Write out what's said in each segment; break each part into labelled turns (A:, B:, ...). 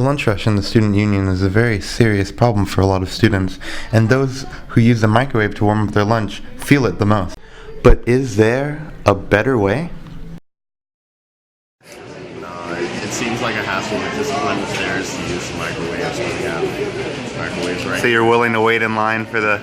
A: lunch rush in the student union is a very serious problem for a lot of students, and those who use the microwave to warm up their lunch feel it the most. But is there a better way?
B: No, it seems like a hassle to just climb the stairs to use microwaves when we have microwaves right.
A: So you're willing to wait in line for the...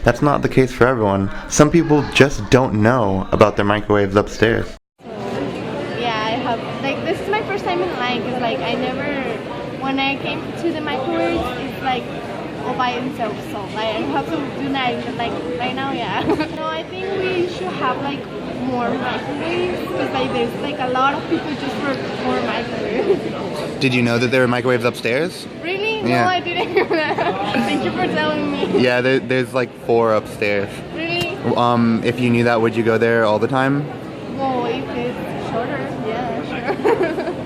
A: That's not the case for everyone. Some people just don't know about their microwaves upstairs.
C: Yeah, I have, this is my first time in line, because when I came to the microwave, it's all by itself, so I have to do that, right now, yeah. No, I think we should have more microwaves, because there's a lot of people just for more microwaves.
A: Did you know that there were microwaves upstairs?
C: Really?
A: Yeah.
C: No, I didn't hear that. Thank you for telling me.
A: Yeah, there's 4 upstairs.
C: Really?
A: If you knew that, would you go there all the time?
C: Well, if it's shorter, yeah, sure.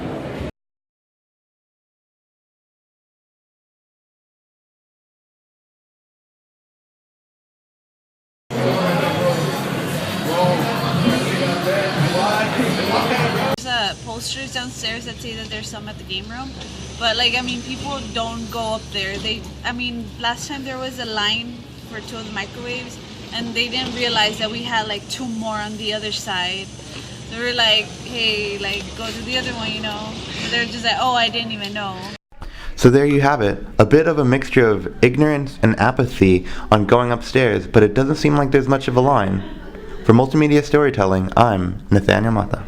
D: There's posters downstairs that say that there's some at the game room, but people don't go up there. Last time there was a line for 2 of the microwaves, and they didn't realize that we had 2 more on the other side. They were like, hey, go to the other one, But they're just oh, I didn't even know.
A: So there you have it, a bit of a mixture of ignorance and apathy on going upstairs, but it doesn't seem like there's much of a line. For Multimedia Storytelling, I'm Nathaniel Mata.